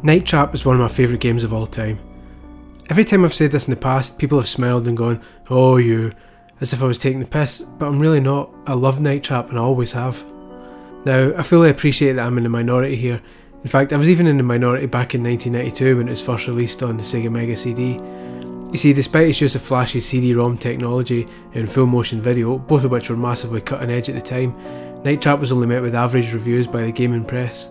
Night Trap is one of my favourite games of all time. Every time I've said this in the past, people have smiled and gone, "Oh you," as if I was taking the piss, but I'm really not. I love Night Trap and I always have. Now, I fully appreciate that I'm in the minority here. In fact, I was even in the minority back in 1992 when it was first released on the Sega Mega CD. You see, despite its use of flashy CD-ROM technology and full motion video, both of which were massively cutting edge at the time, Night Trap was only met with average reviews by the gaming press.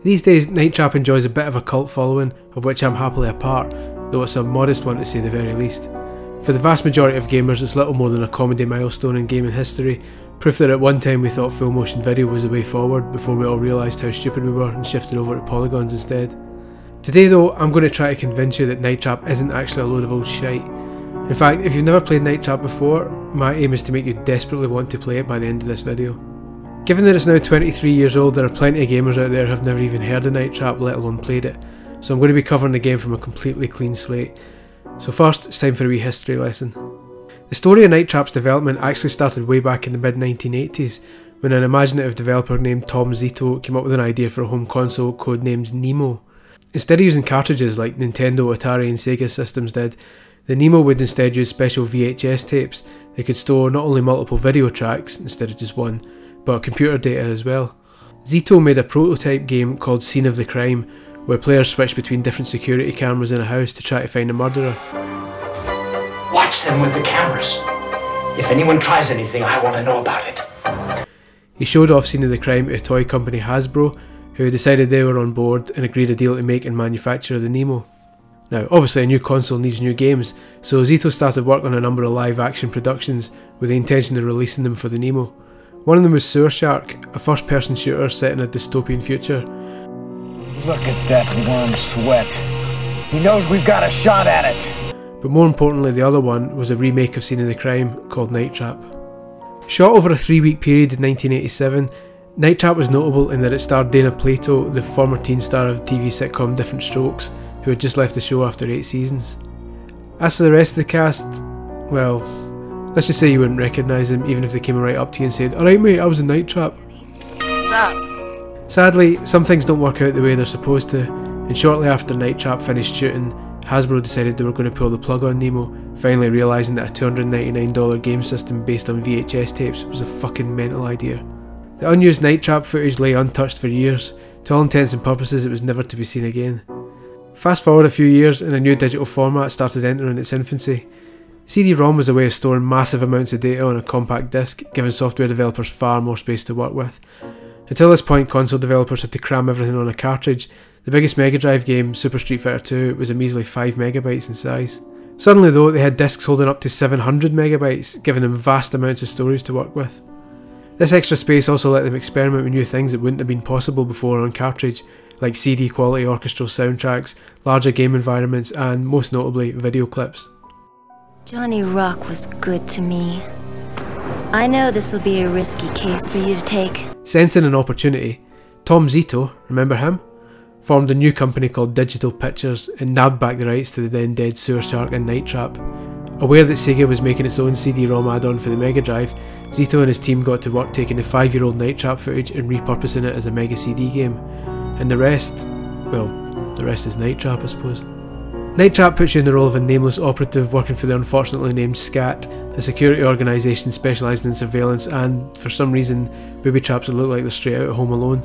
These days, Night Trap enjoys a bit of a cult following, of which I'm happily a part, though it's a modest one to say the very least. For the vast majority of gamers, it's little more than a comedy milestone in gaming history, proof that at one time we thought full motion video was the way forward before we all realised how stupid we were and shifted over to polygons instead. Today though, I'm going to try to convince you that Night Trap isn't actually a load of old shite. In fact, if you've never played Night Trap before, my aim is to make you desperately want to play it by the end of this video. Given that it's now 23 years old, there are plenty of gamers out there who have never even heard of Night Trap, let alone played it, so I'm going to be covering the game from a completely clean slate. So first, it's time for a wee history lesson. The story of Night Trap's development actually started way back in the mid-1980s, when an imaginative developer named Tom Zito came up with an idea for a home console codenamed Nemo. Instead of using cartridges like Nintendo, Atari and Sega systems did, the Nemo would instead use special VHS tapes that could store not only multiple video tracks, instead of just one, but computer data as well. Zito made a prototype game called Scene of the Crime, where players switched between different security cameras in a house to try to find a murderer. Watch them with the cameras. If anyone tries anything, I want to know about it. He showed off Scene of the Crime to toy company Hasbro, who decided they were on board and agreed a deal to make and manufacture the Nemo. Now, obviously a new console needs new games, so Zito started work on a number of live action productions with the intention of releasing them for the Nemo. One of them was Sewer Shark, a first person shooter set in a dystopian future. Look at that worm sweat. He knows we've got a shot at it. But more importantly, the other one was a remake of Scene of the Crime called Night Trap. Shot over a 3-week period in 1987, Night Trap was notable in that it starred Dana Plato, the former teen star of TV sitcom Diff'rent Strokes, who had just left the show after 8 seasons. As for the rest of the cast, well, let's just say you wouldn't recognise them even if they came right up to you and said, "Alright mate, I was in Night Trap." What's up? Sadly, some things don't work out the way they're supposed to, and shortly after Night Trap finished shooting, Hasbro decided they were going to pull the plug on Nemo, finally realising that a $299 game system based on VHS tapes was a fucking mental idea. The unused Night Trap footage lay untouched for years. To all intents and purposes, it was never to be seen again. Fast forward a few years and a new digital format started entering its infancy. CD-ROM was a way of storing massive amounts of data on a compact disc, giving software developers far more space to work with. Until this point, console developers had to cram everything on a cartridge. The biggest Mega Drive game, Super Street Fighter 2, was a measly 5 megabytes in size. Suddenly though, they had discs holding up to 700 megabytes, giving them vast amounts of storage to work with. This extra space also let them experiment with new things that wouldn't have been possible before on cartridge, like CD quality orchestral soundtracks, larger game environments and, most notably, video clips. Johnny Rock was good to me. I know this will be a risky case for you to take. Sensing an opportunity, Tom Zito, remember him? Formed a new company called Digital Pictures and nabbed back the rights to the then dead Sewer Shark and Night Trap. Aware that Sega was making its own CD-ROM add-on for the Mega Drive, Zito and his team got to work taking the 5-year-old Night Trap footage and repurposing it as a Mega CD game. And the rest, well, the rest is Night Trap I suppose. Night Trap puts you in the role of a nameless operative working for the unfortunately named SCAT, a security organisation specialising in surveillance and, for some reason, booby traps that look like they're straight out of Home Alone.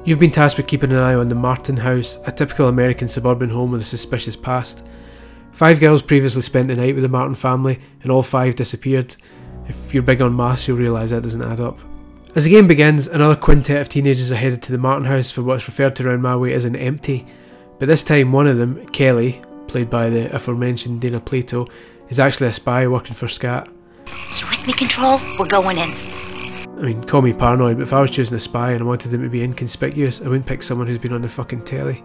You've been tasked with keeping an eye on the Martin house, a typical American suburban home with a suspicious past. 5 girls previously spent the night with the Martin family and all 5 disappeared. If you're big on maths, you'll realise that doesn't add up. As the game begins, another quintet of teenagers are headed to the Martin house for what's referred to around my way as an empty. But this time one of them, Kelly, played by the aforementioned Dana Plato, is actually a spy working for SCAT. You with me, Control? We're going in. I mean, call me paranoid, but if I was choosing a spy and I wanted them to be inconspicuous, I wouldn't pick someone who's been on the fucking telly.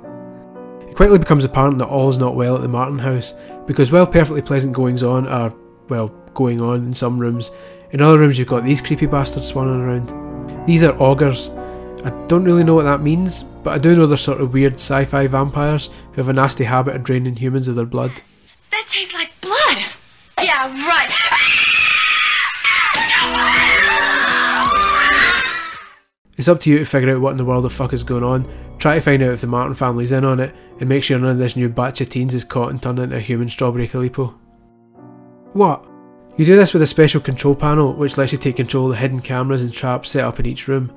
It quickly becomes apparent that all's not well at the Martin house, because while perfectly pleasant goings on are, well, going on in some rooms, in other rooms you've got these creepy bastards swanning around. These are augurs. I don't really know what that means, but I do know they're sort of weird sci-fi vampires who have a nasty habit of draining humans of their blood. That tastes like blood! Yeah, right! It's up to you to figure out what in the world the fuck is going on, Try to find out if the Martin family's in on it, and make sure none of this new batch of teens is caught and turned into a human strawberry Calippo. What? You do this with a special control panel, which lets you take control of the hidden cameras and traps set up in each room.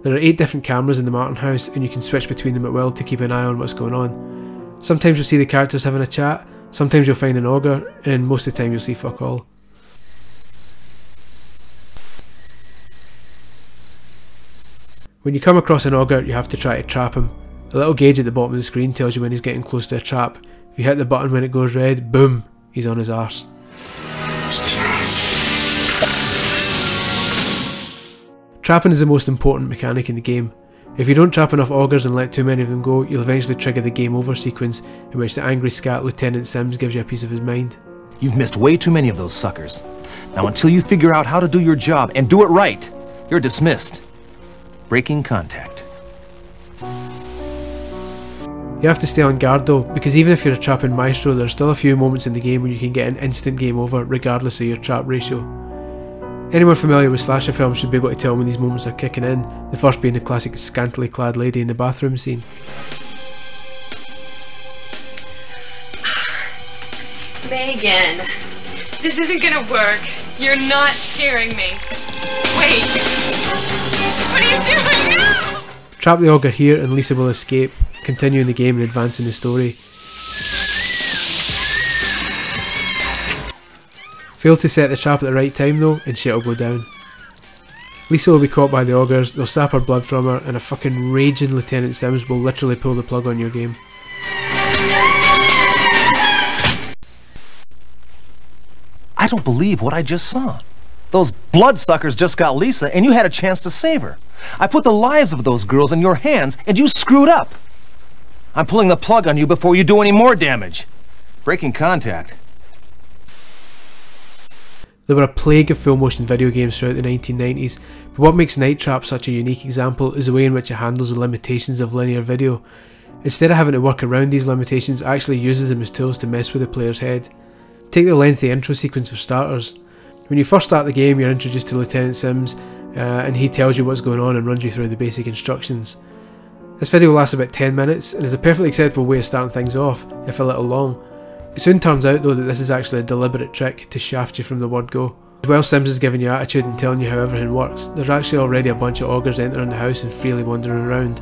There are 8 different cameras in the Martin house, and you can switch between them at will to keep an eye on what's going on. Sometimes you'll see the characters having a chat, sometimes you'll find an auger, and most of the time you'll see fuck all. When you come across an auger, you have to try to trap him. A little gauge at the bottom of the screen tells you when he's getting close to a trap. If you hit the button when it goes red, boom, he's on his arse. Trapping is the most important mechanic in the game. If you don't trap enough augers and let too many of them go, you'll eventually trigger the game over sequence in which the angry scat Lieutenant Sims gives you a piece of his mind. You've missed way too many of those suckers. Now until you figure out how to do your job and do it right, you're dismissed. Breaking contact. You have to stay on guard though, because even if you're a trapping maestro, there are still a few moments in the game where you can get an instant game over regardless of your trap ratio. Anyone familiar with slasher films should be able to tell when these moments are kicking in, the first being the classic scantily clad lady in the bathroom scene. Megan, this isn't gonna work. You're not scaring me. Wait, what are you doing now? Trap the auger here and Lisa will escape, continuing the game and advancing the story. Fail to set the trap at the right time though, and shit will go down. Lisa will be caught by the augers, they'll sap her blood from her, and a fucking raging Lieutenant Sims will literally pull the plug on your game. I don't believe what I just saw. Those bloodsuckers just got Lisa and you had a chance to save her. I put the lives of those girls in your hands and you screwed up. I'm pulling the plug on you before you do any more damage. Breaking contact. There were a plague of full motion video games throughout the 1990s, but what makes Night Trap such a unique example is the way in which it handles the limitations of linear video. Instead of having to work around these limitations, it actually uses them as tools to mess with the player's head. Take the lengthy intro sequence for starters. When you first start the game, you're introduced to Lieutenant Sims, and he tells you what's going on and runs you through the basic instructions. This video lasts about 10 minutes and is a perfectly acceptable way of starting things off, if a little long. It soon turns out though that this is actually a deliberate trick to shaft you from the word go. While Sims is giving you attitude and telling you how everything works, there's actually already a bunch of augers entering the house and freely wandering around.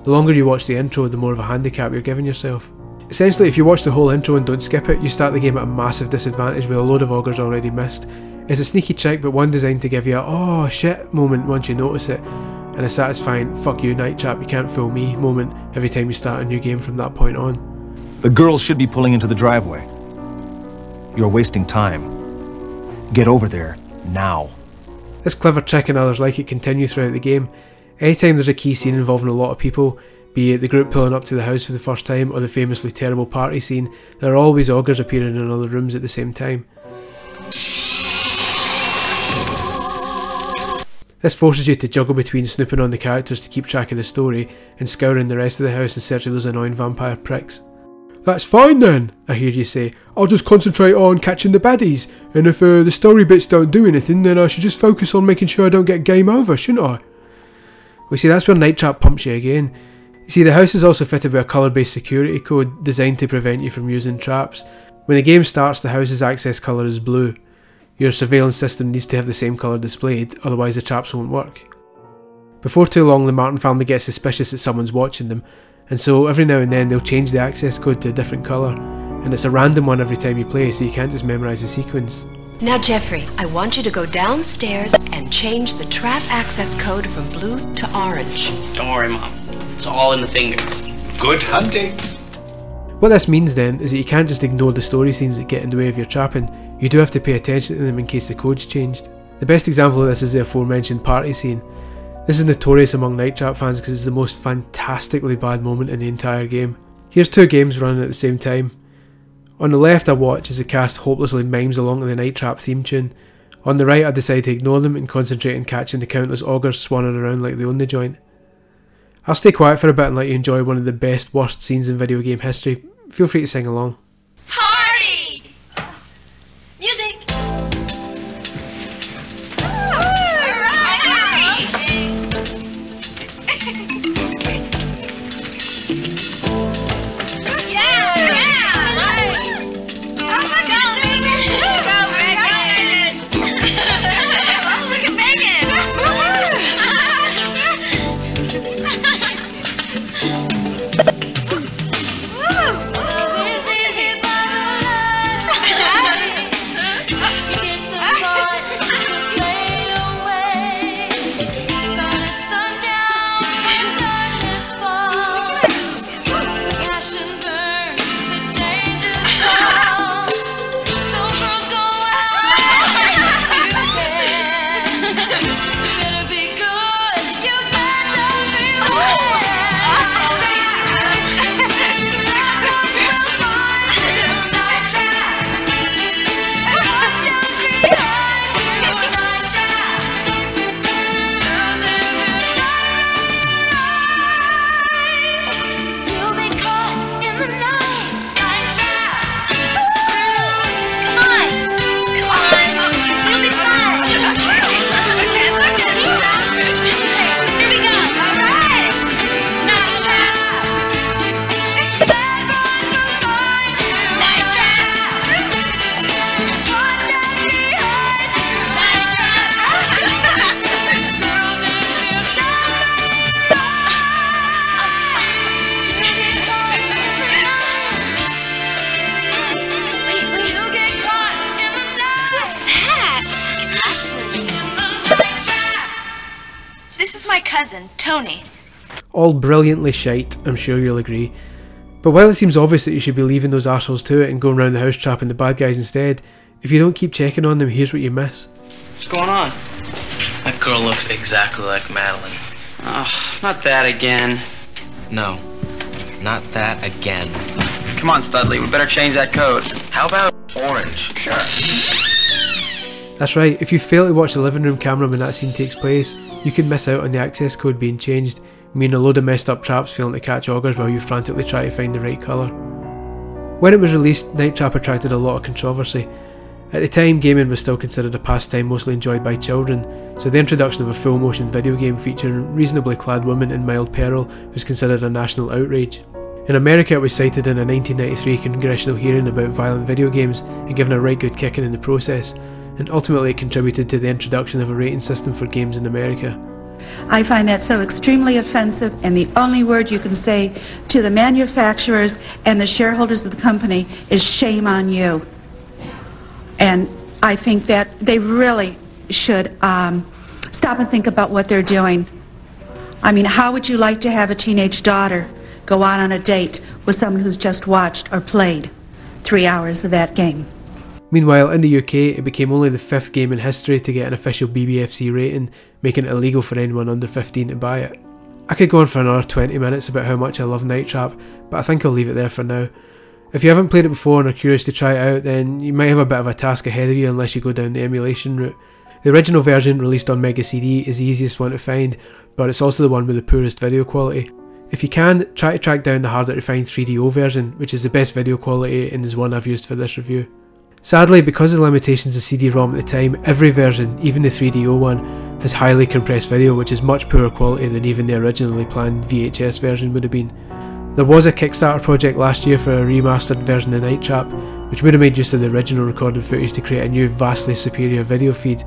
The longer you watch the intro, the more of a handicap you're giving yourself. Essentially, if you watch the whole intro and don't skip it, you start the game at a massive disadvantage with a load of augers already missed. It's a sneaky trick, but one designed to give you a "oh shit" moment once you notice it, and a satisfying "fuck you Night Trap, you can't fool me" moment every time you start a new game from that point on. The girls should be pulling into the driveway. You're wasting time. Get over there, now. This clever trick and others like it continue throughout the game. Anytime there's a key scene involving a lot of people, be it the group pulling up to the house for the first time or the famously terrible party scene, there are always augers appearing in other rooms at the same time. This forces you to juggle between snooping on the characters to keep track of the story and scouring the rest of the house in search of those annoying vampire pricks. "That's fine then," I hear you say. "I'll just concentrate on catching the baddies, and if the story bits don't do anything, then I should just focus on making sure I don't get game over, shouldn't I?" Well, see, that's where Night Trap pumps you again. You see, the house is also fitted with a colour-based security code designed to prevent you from using traps. When the game starts, the house's access colour is blue. Your surveillance system needs to have the same colour displayed, otherwise the traps won't work. Before too long, the Martin family gets suspicious that someone's watching them, and so every now and then they'll change the access code to a different colour, and it's a random one every time you play, so you can't just memorise the sequence. Now Jeffrey, I want you to go downstairs and change the trap access code from blue to orange. Don't worry, Mom. It's all in the fingers. Good hunting. What this means then is that you can't just ignore the story scenes that get in the way of your trapping, you do have to pay attention to them in case the code's changed. The best example of this is the aforementioned party scene. This is notorious among Night Trap fans because it's the most fantastically bad moment in the entire game. Here's two games running at the same time. On the left I watch as the cast hopelessly mimes along to the Night Trap theme tune. On the right I decide to ignore them and concentrate on catching the countless augers swanning around like they own the joint. I'll stay quiet for a bit and let you enjoy one of the best worst scenes in video game history. Feel free to sing along. Party! Music! This is my cousin, Tony. All brilliantly shite, I'm sure you'll agree. But while it seems obvious that you should be leaving those arseholes to it and going around the house trapping the bad guys instead, if you don't keep checking on them, here's what you miss. What's going on? That girl looks exactly like Madeline. Oh, not that again. No, not that again. Come on, Studley, we better change that code. How about orange? Sure. That's right, if you fail to watch the living room camera when that scene takes place, you can miss out on the access code being changed, meaning a load of messed up traps failing to catch augers while you frantically try to find the right colour. When it was released, Night Trap attracted a lot of controversy. At the time, gaming was still considered a pastime mostly enjoyed by children, so the introduction of a full motion video game featuring reasonably clad women in mild peril was considered a national outrage. In America, it was cited in a 1993 congressional hearing about violent video games and given a right good kicking in the process, and ultimately it contributed to the introduction of a rating system for games in America. I find that so extremely offensive, and the only word you can say to the manufacturers and the shareholders of the company is shame on you. And I think that they really should stop and think about what they're doing. I mean, how would you like to have a teenage daughter go out on a date with someone who's just watched or played 3 hours of that game? Meanwhile, in the UK, it became only the 5th game in history to get an official BBFC rating, making it illegal for anyone under 15 to buy it. I could go on for another 20 minutes about how much I love Night Trap, but I think I'll leave it there for now. If you haven't played it before and are curious to try it out, then you might have a bit of a task ahead of you unless you go down the emulation route. The original version, released on Mega CD, is the easiest one to find, but it's also the one with the poorest video quality. If you can, try to track down the harder to find 3DO version, which is the best video quality and is one I've used for this review. Sadly, because of the limitations of CD-ROM at the time, every version, even the 3DO one, has highly compressed video which is much poorer quality than even the originally planned VHS version would have been. There was a Kickstarter project last year for a remastered version of Night Trap, which would have made use of the original recorded footage to create a new vastly superior video feed.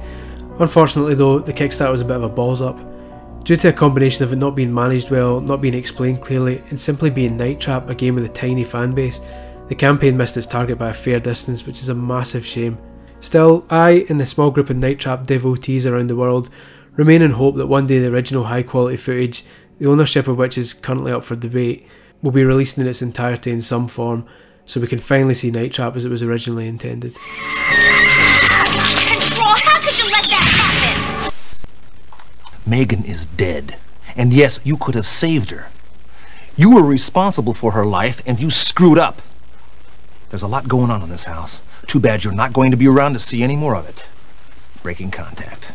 Unfortunately though, the Kickstarter was a bit of a balls up. Due to a combination of it not being managed well, not being explained clearly, and simply being Night Trap, a game with a tiny fan base, the campaign missed its target by a fair distance, which is a massive shame. Still, I and the small group of Night Trap devotees around the world remain in hope that one day the original high quality footage, the ownership of which is currently up for debate, will be released in its entirety in some form, so we can finally see Night Trap as it was originally intended. Control, how could you let that happen? Megan is dead, and yes, you could have saved her. You were responsible for her life, and you screwed up. There's a lot going on in this house. Too bad you're not going to be around to see any more of it. Breaking contact.